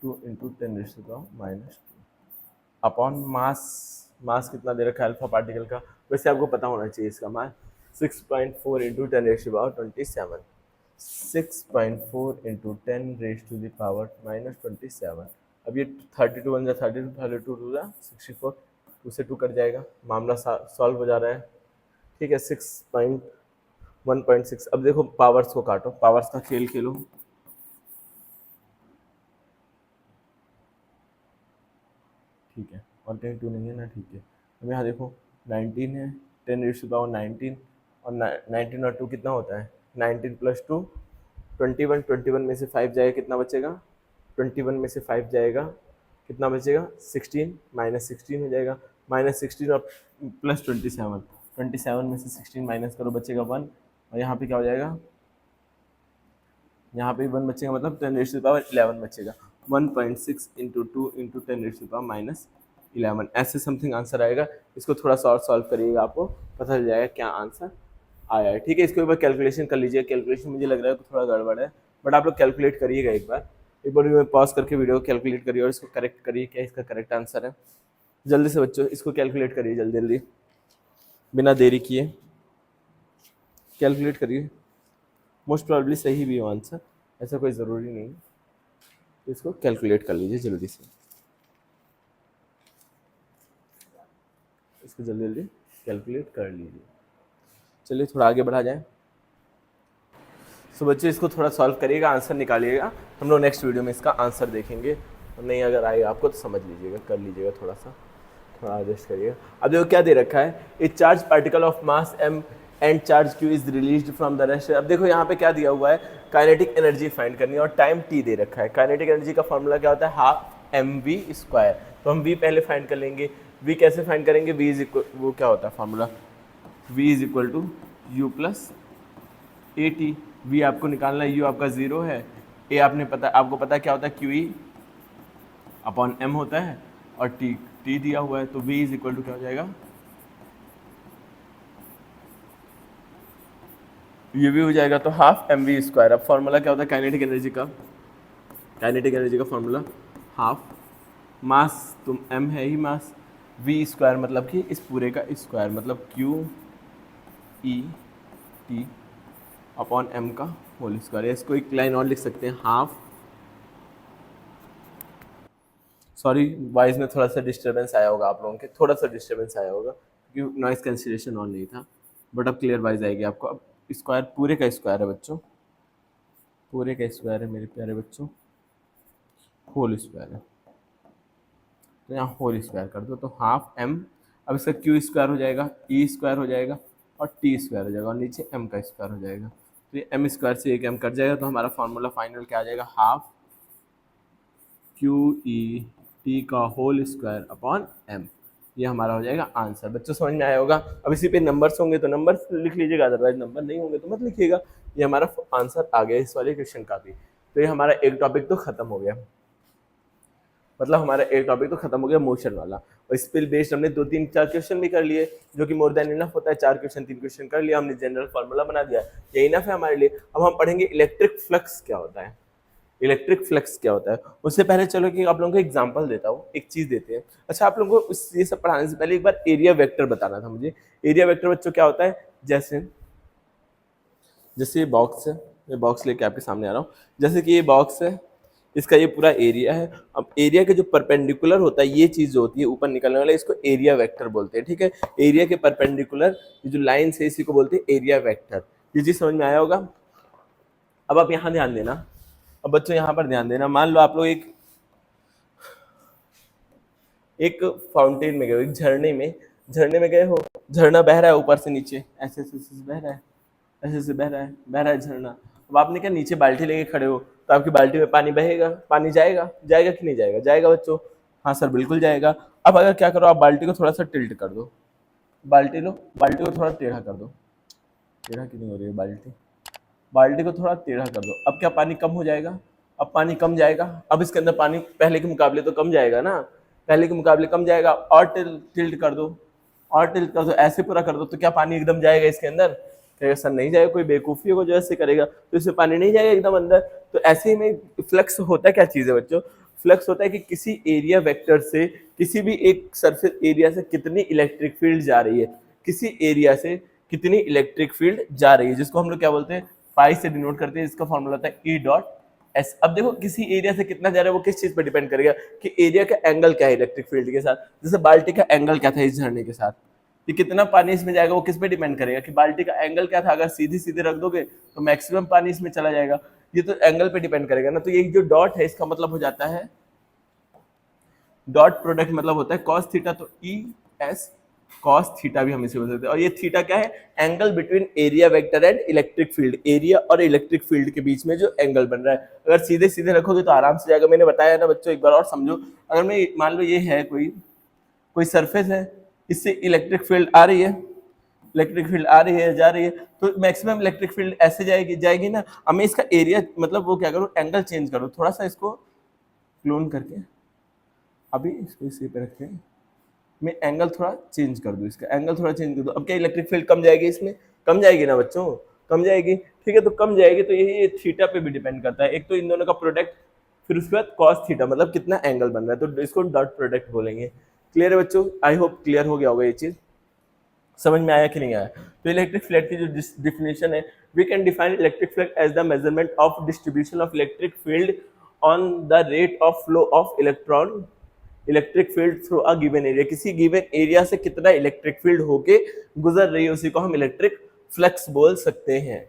Speaker 1: 2 into ten power minus 2, upon mass, mass कितना दे रखा है अल्फा पार्टिकल का, वैसे आपको पता होना चाहिए इसका मास 6.4 इंटू 10⁻27, 6.4 इंटू 10⁻⁻27। अब ये 32 बन जाए 32, 32 टू जा 64, 2 से 2 कट जाएगा, मामला सॉल्व हो जा रहा है। ठीक है, 6.1.6। अब देखो पावर्स को काटो, पावर्स का खेल खेलो। ठीक है, और कहीं 2 नहीं है ना, ठीक है। अब यहाँ देखो 19 है, 10⁻19, और 19 और 2 कितना होता है, 19 प्लस 2 21, 21 में से 5 जाएगा कितना बचेगा, 21 में से 5 जाएगा कितना बचेगा, 16, -16 हो जाएगा, -16 और प्लस 27, 27 में से 16 माइनस करो बचेगा 1, और यहाँ पे क्या हो जाएगा, यहाँ पे 1 बचेगा, मतलब 10⁻11 बचेगा। 1.6 इंटू 2 इंटू 10⁻11, ऐसे समथिंग आंसर आएगा। इसको थोड़ा सा और सॉल्व करिएगा, आपको पता चल जाएगा क्या आंसर आया है। ठीक है, इसको एक बार कैलकुलेशन कर लीजिए, कैलकुलेशन मुझे लग रहा है कि थोड़ा गड़बड़ है, बट आप लोग कैलकुलेट करिएगा एक बार पॉज करके वीडियो को कैलकुलेट करिए और इसको करेक्ट करिए, क्या इसका करेक्ट आंसर है। जल्दी से बच्चों इसको कैलकुलेट करिए, जल्दी जल्दी बिना देरी किए कैलकुलेट करिए। मोस्ट प्रॉब्ली सही भी हो आंसर, ऐसा कोई ज़रूरी नहीं, तो इसको कैलकुलेट कर लीजिए जल्दी से, इसको जल्दी जल्दी कैलकुलेट कर लीजिए। चलिए थोड़ा आगे बढ़ा जाए। तो बच्चे इसको थोड़ा सॉल्व करिएगा, आंसर निकालिएगा, हम लोग नेक्स्ट वीडियो में इसका आंसर देखेंगे। और नहीं अगर आएगा आपको तो समझ लीजिएगा, कर लीजिएगा, थोड़ा एडजस्ट करिएगा। अब देखो क्या दे रखा है, ए charge particle of mass m and charge q is released from the rest. अब देखो यहाँ पे क्या दिया हुआ है, काइनेटिक एनर्जी फाइंड करनी है और टाइम t दे रखा है। काइनेटिक एनर्जी का फॉर्मूला क्या होता है, हाफ mv²। तो हम v पहले फाइंड कर लेंगे। v कैसे फाइंड करेंगे, v इज इक्वल, वो क्या होता है formula, v is equal to u plus a t. v आपको निकालना है, u आपका 0 है, a आपको पता है क्या होता है, QE अपॉन m होता है, और t दिया हुआ है, तो v इज इक्वल टू क्या हो जाएगा, ये भी हो जाएगा, तो हाफ mv²। अब फॉर्मूला क्या होता है काइनेटिक एनर्जी का फॉर्मूला हाफ मास, तुम m है ही मास, v² मतलब कि इस पूरे का स्क्वायर, मतलब QE t अपॉन m का होल स्क्वायर। इसको एक लाइन और लिख सकते हैं, हाफ, सॉरी वॉइस में थोड़ा सा डिस्टर्बेंस आया होगा आप लोगों के, थोड़ा सा डिस्टर्बेंस आया होगा क्योंकि नॉइस कैंसिलेशन ऑन नहीं था, बट अब क्लियर वॉइस आएगी आपको। अब स्क्वायर पूरे का स्क्वायर है बच्चों, पूरे का स्क्वायर है मेरे प्यारे बच्चों, होल स्क्वायर है, तो यहाँ होल स्क्वायर कर दो, तो हाफ m, अब इसका q² हो जाएगा, e² हो जाएगा और t² हो जाएगा, और नीचे m का स्क्वायर हो जाएगा, तो ये m² से एक m कट जाएगा, तो हमारा फॉर्मूला फाइनल क्या आ जाएगा, हाफ QE का होल स्क्वायर अपॉन m। ये हमारा हो जाएगा आंसर। बच्चों समझ में आया होगा। अब इसी पे नंबर्स होंगे तो नंबर्स लिख लीजिएगा, अदरवाइज नंबर नहीं होंगे तो मत लिखिएगा। ये हमारा आंसर आ गया इस वाले क्वेश्चन का भी। तो ये हमारा एक टॉपिक तो खत्म हो गया, मतलब हमारा एक टॉपिक तो खत्म हो गया मोशन वाला, और इस पे बेस्ड हमने 2-3-4 क्वेश्चन भी कर लिए, जो कि मोर देन इनफ होता है। 4 क्वेश्चन 3 क्वेश्चन कर लिया हमने, जनरल फार्मूला बना दिया, ये इनफ है हमारे लिए। अब हम पढ़ेंगे इलेक्ट्रिक फ्लक्स क्या होता है। इलेक्ट्रिक फ्लक्स क्या होता है, उससे पहले चलो कि आप लोगों को एग्जांपल देता हूँ, एक चीज देते हैं। अच्छा, आप लोगों को ये सब पढ़ाने से पहले एक बार एरिया वेक्टर बताना था मुझे। एरिया वेक्टर बच्चों क्या होता है, जैसे ये बॉक्स है, ये बॉक्स लेके आपके सामने आ रहा हूँ, जैसे कि ये बॉक्स है, इसका ये पूरा एरिया है। अब एरिया के जो परपेंडिकुलर होता है, ये चीज जो होती है ऊपर निकलने वाला, इसको एरिया वेक्टर बोलते हैं। ठीक है, एरिया के परपेंडिकुलर जो लाइन है इसी को बोलते हैं एरिया वेक्टर। ये चीज समझ में आया होगा। अब आप यहाँ ध्यान देना, अब बच्चों यहाँ पर ध्यान देना, मान लो आप लोग एक फाउंटेन में गए हो, एक झरने में गए हो, झरना बह रहा है ऊपर से नीचे, ऐसे बह रहा है, ऐसे बह रहा है झरना। अब आपने क्या नीचे बाल्टी लेके खड़े हो, तो आपकी बाल्टी में पानी बहेगा, पानी जाएगा कि नहीं जाएगा, जाएगा बच्चों, हाँ सर बिल्कुल जाएगा। अब अगर क्या करो, आप बाल्टी को थोड़ा सा टिल्ट कर दो, बाल्टी को थोड़ा टेढ़ा कर दो, टेढ़ा क्यों नहीं हो रही है बाल्टी को थोड़ा टेढ़ा कर दो। अब क्या पानी कम हो जाएगा, अब पानी कम जाएगा, अब इसके अंदर पानी पहले के मुकाबले तो कम जाएगा ना, पहले के मुकाबले कम जाएगा, और टिल्ट कर दो, ऐसे पूरा कर दो, तो क्या पानी एकदम जाएगा इसके अंदर, कहेगा सर नहीं जाएगा, कोई बेवकूफ़ी को जो ऐसे करेगा तो इसमें पानी नहीं जाएगा एकदम अंदर। तो ऐसे ही में फ्लक्स होता है क्या चीज़ है बच्चों, फ्लक्स होता है कि किसी एरिया वेक्टर से किसी भी एक सरफेस एरिया से कितनी इलेक्ट्रिक फील्ड जा रही है, किसी एरिया से कितनी इलेक्ट्रिक फील्ड जा रही है, जिसको हम लोग क्या बोलते हैं, पाई से डिनोट करते हैं, जिसका फॉर्मूला होता है ई डॉट एस। अब देखो किसी एरिया से कितना जा रहा है वो किस चीज पर डिपेंड करेगा कि एरिया का एंगल क्या है इलेक्ट्रिक फील्ड के साथ। जैसे बाल्टी का एंगल क्या था इस झरने के साथ, कि कितना पानी इसमें जाएगा वो किस पे डिपेंड करेगा कि बाल्टी का एंगल क्या था। अगर सीधी सीधे रख दोगे तो मैक्सिमम पानी इसमें चला जाएगा, ये तो एंगल पे डिपेंड करेगा ना। तो ये जो डॉट है इसका मतलब हो जाता है, डॉट प्रोडक्ट मतलब होता है कॉस थीटा, तो ई एस कॉस थीटा भी हम इसे बोल सकते हैं। और ये थीटा क्या है, angle between area vector and electric field, area और इलेक्ट्रिक फील्ड के बीच में जो एंगल बन रहा है। अगर सीधे सीधे रखोगे तो आराम से जाएगा। मैंने बताया ना बच्चों, एक बार और समझो। अगर मैं मान लो ये है कोई सरफेस है, इससे इलेक्ट्रिक फील्ड आ रही है, इलेक्ट्रिक फील्ड आ रही है जा रही है, तो मैक्सिमम इलेक्ट्रिक फील्ड ऐसे जाएगी ना। अब मैं इसका एरिया मतलब वो क्या करूँ, एंगल चेंज करूँ थोड़ा सा, इसको क्लोन करके अभी इसको इसी पे रखते हैं, मैं एंगल थोड़ा चेंज कर दूं, इसका एंगल थोड़ा चेंज कर दूं। अब क्या इलेक्ट्रिक फील्ड कम जाएगी, इसमें कम जाएगी ना बच्चों, कम जाएगी। ठीक है, तो कम जाएगी तो यही थीटा पे भी डिपेंड करता है। एक तो इन दोनों का प्रोडक्ट, फिर उसके बाद कॉस थीटा, मतलब कितना एंगल बन रहा है, तो इसको डॉट प्रोडक्ट बोलेंगे। क्लियर है बच्चों? आई होप क्लियर हो गया होगा ये चीज, समझ में आया कि नहीं आया? तो इलेक्ट्रिक फील्ड की जो डिफिनेशन है, we can define electric field as the measurement of distribution of electric field on the rate of flow of electron electric field through a given area. किसी गिवन एरिया से कितना electric field होके गुजर रही है उसी को हम इलेक्ट्रिक फ्लक्स बोल सकते हैं।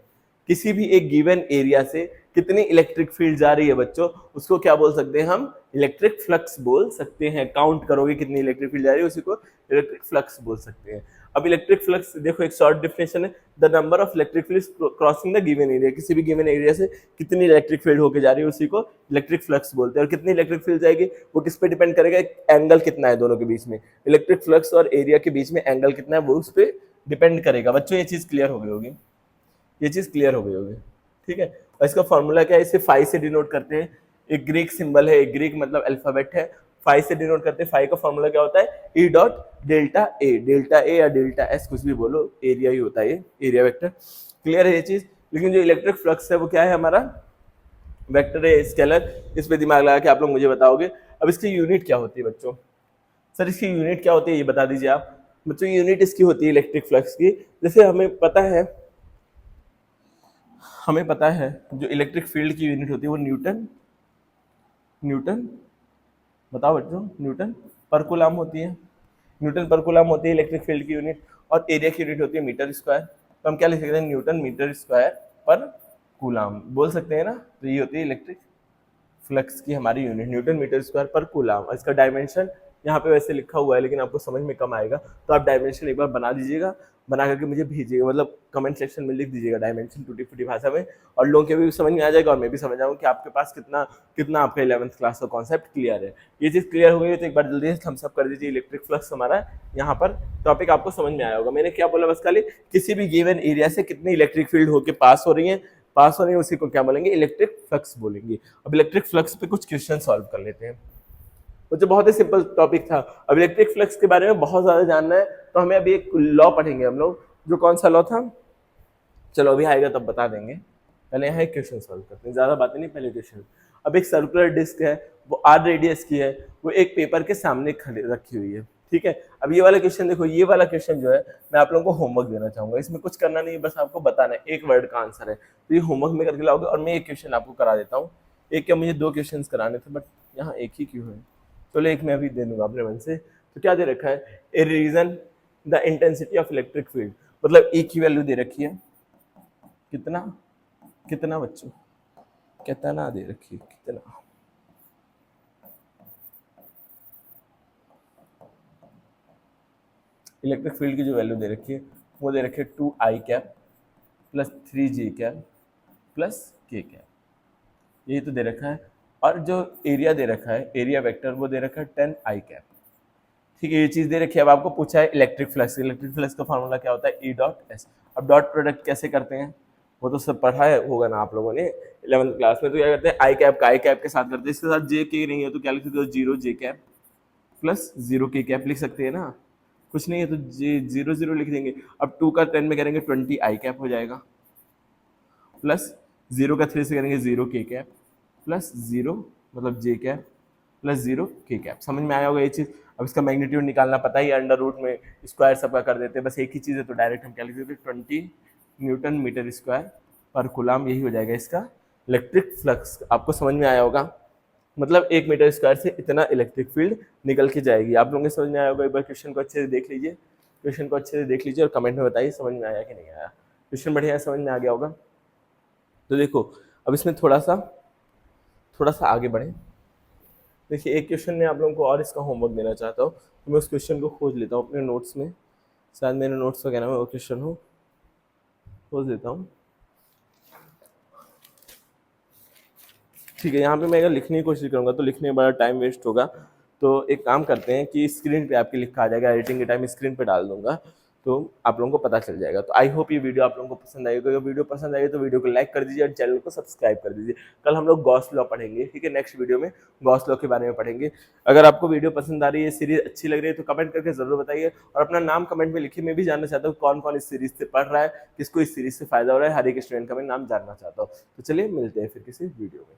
Speaker 1: किसी भी एक गिवन एरिया से कितनी इलेक्ट्रिक फील्ड जा रही है बच्चों, उसको क्या बोल सकते हैं हम, इलेक्ट्रिक फ्लक्स बोल सकते हैं। काउंट करोगे कितनी इलेक्ट्रिक फील्ड जा रही है उसी को इलेक्ट्रिक फ्लक्स बोल सकते हैं। अब इलेक्ट्रिक फ्लक्स देखो, एक शॉर्ट डिफिनेशन है, the number of electric field crossing the given area. किसी भी गिवन एरिया से कितनी इलेक्ट्रिक फील्ड होके जा रही है उसी को इलेक्ट्रिक फ्लक्स बोलते हैं। और कितनी इलेक्ट्रिक फील्ड जाएगी वो किस पे डिपेंड करेगा, एंगल कितना है दोनों के बीच में, इलेक्ट्रिक फ्लक्स और एरिया के बीच में एंगल कितना है वो उस पर डिपेंड करेगा। बच्चों ये चीज क्लियर हो गई होगी, ये चीज क्लियर हो गई होगी। ठीक है, और इसका फॉर्मूला क्या है, इसे फाई से डिनोट करते हैं। एक ग्रीक सिंबल है, एक ग्रीक मतलब अल्फाबेट है, फाई से डिनोट करते हैं। फाई का फॉर्मूला क्या होता है, E dot delta A, delta A या डेल्टा एस कुछ भी बोलो, एरिया ही होता है ये, एरिया वेक्टर। क्लियर है ये चीज? लेकिन जो इलेक्ट्रिक फ्लक्स है वो क्या है हमारा, वेक्टर है, स्केलर। इस पे दिमाग लगा के आप लोग मुझे बताओगे। अब इसकी यूनिट क्या होती है बच्चों, सर इसकी यूनिट क्या होती है ये बता दीजिए आप बच्चों। यूनिट इसकी होती है इलेक्ट्रिक फ्लक्स की, जैसे हमें पता है जो इलेक्ट्रिक फील्ड की यूनिट होती है वो न्यूटन बताओ बच्चों, न्यूटन पर कूलम होती है, न्यूटन पर कूलम होती है इलेक्ट्रिक फील्ड की यूनिट। और एरिया की यूनिट होती है मीटर स्क्वायर। तो हम क्या लिख सकते हैं, न्यूटन मीटर स्क्वायर पर कूलम बोल सकते हैं ना। तो ये होती है इलेक्ट्रिक फ्लक्स की हमारी यूनिट, न्यूटन मीटर स्क्वायर पर कूलम। इसका डायमेंशन यहाँ पे वैसे लिखा हुआ है लेकिन आपको समझ में कम आएगा, तो आप डायमेंशन एक बार बना दीजिएगा, बना करके मुझे भेजिएगा, मतलब कमेंट सेक्शन में लिख दीजिएगा डायमेंशन टूटी फूटी भाषा में, और लोगों के भी समझ में आ जाएगा और मैं भी समझ आऊँगा कि आपके पास कितना आपका 11th क्लास का कॉन्सेप्ट क्लियर है। ये चीज़ क्लियर हो गई तो एक बार जल्दी से थम्स अप कर दीजिए। इलेक्ट्रिक फ्लक्स हमारा यहाँ पर टॉपिक आपको समझ में आया होगा। मैंने क्या बोला बस खाली, किसी भी गिवन एरिया से कितनी इलेक्ट्रिक फील्ड होकर पास हो रही है उसी को क्या बोलेंगे, इलेक्ट्रिक फ्लक्स बोलेंगे। अब इलेक्ट्रिक फ्लक्स पे कुछ क्वेश्चन सॉल्व कर लेते हैं। वो जो बहुत ही सिंपल टॉपिक था। अब इलेक्ट्रिक फ्लक्स के बारे में बहुत ज्यादा जानना है तो हमें अभी एक लॉ पढ़ेंगे हम लोग, जो कौन सा लॉ था, चलो अभी आएगा तब बता देंगे। पहले यहाँ एक क्वेश्चन सॉल्व करते हैं, ज्यादा बातें नहीं, पहले क्वेश्चन। अब एक सर्कुलर डिस्क है, वो आर रेडियस की है, वो एक पेपर के सामने खड़ी रखी हुई है। ठीक है, अब ये वाला क्वेश्चन देखो, ये वाला क्वेश्चन जो है मैं आप लोगों को होमवर्क देना चाहूंगा। इसमें कुछ करना नहीं है, बस आपको बताना है, एक वर्ड का आंसर है। तो ये होमवर्क में करके लाओगे और मैं एक क्वेश्चन आपको करा देता हूँ। एक क्या, मुझे 2 क्वेश्चन कराने थे बट यहाँ एक ही क्यों है, चलो एक मैं अभी दे दूंगा अपने मन से। तो क्या दे रखा है, a region the intensity of electric field, मतलब ई की वैल्यू दे रखी है, कितना बच्चों, कितना दे रखी है, कितना, इलेक्ट्रिक फील्ड की जो वैल्यू दे रखी है वो दे रखी है 2i cap plus 3j cap plus k cap, यही तो दे रखा है। और जो एरिया दे रखा है, एरिया वेक्टर, वो दे रखा है 10i कैप। ठीक है, ये चीज दे रखी है। अब आपको पूछा है इलेक्ट्रिक फ्लक्स, इलेक्ट्रिक फ्लक्स का फॉर्मूला क्या होता है, ई डॉट एस। अब डॉट प्रोडक्ट कैसे करते हैं वो तो सब पढ़ा है होगा ना आप लोगों ने 11th क्लास में। तो क्या करते हैं, आई कैप का आई कैप के साथ करते हैं, इसके साथ जे के नहीं है तो क्या लिख सकते हो, 0j cap plus 0k cap लिख सकते हैं ना। कुछ नहीं है तो जे 0 लिख देंगे। अब 2 का 10 में करेंगे 20i कैप हो जाएगा, प्लस 0 का 3 से करेंगे 0k कैप प्लस 0 मतलब j कैप प्लस 0 के कैप। समझ में आया होगा ये चीज़। अब इसका मैग्नीट्यूड निकालना पता ही है, अंडर रूट में स्क्वायर सबका कर देते हैं, बस एक ही चीज़ है तो डायरेक्ट हम क्या लिख देते हैं 20 न्यूटन मीटर स्क्वायर पर कूलम, यही हो जाएगा इसका इलेक्ट्रिक फ्लक्स। आपको समझ में आया होगा, मतलब 1 मीटर स्क्वायर से इतना इलेक्ट्रिक फील्ड निकल के जाएगी। आप लोगों को समझ में आया होगा। एक बार क्वेश्चन को अच्छे से देख लीजिए, क्वेश्चन को अच्छे से देख लीजिए और कमेंट में बताइए समझ में आया कि नहीं आया। क्वेश्चन बढ़िया समझ में आ गया होगा। तो देखो अब इसमें थोड़ा सा आगे बढ़े। देखिए एक क्वेश्चन में आप लोगों को और इसका होमवर्क देना चाहता हूँ, तो मैं उस क्वेश्चन को खोज लेता हूँ अपने नोट्स में, शायद मेरे नोट्स वगैरह में वो क्वेश्चन हो, खोज लेता हूँ। ठीक है, यहाँ पे मैं अगर लिखने की कोशिश करूँगा तो लिखने में बड़ा टाइम वेस्ट होगा, तो एक काम करते हैं कि स्क्रीन पे आपके लिखा आ जाएगा, एडिटिंग के टाइम स्क्रीन पे डाल दूंगा तो आप लोगों को पता चल जाएगा। तो आई होप ये वीडियो आप लोगों को पसंद आएगी। अगर वीडियो पसंद आएगी तो वीडियो को लाइक कर दीजिए और चैनल को सब्सक्राइब कर दीजिए। कल हम लोग गॉस लॉ पढ़ेंगे, ठीक है, नेक्स्ट वीडियो में गॉस लॉ के बारे में पढ़ेंगे। अगर आपको वीडियो पसंद आ रही है, सीरीज अच्छी लग रही है तो कमेंट करके जरूर बताइए और अपना नाम कमेंट में लिखिए। मैं भी जानना चाहता हूँ कौन कौन इस सीरीज से पढ़ रहा है, किसको इस सीरीज से फायदा हो रहा है, हर एक स्टूडेंट का मैं नाम जानना चाहता हूँ। तो चलिए मिलते हैं फिर किसी वीडियो में।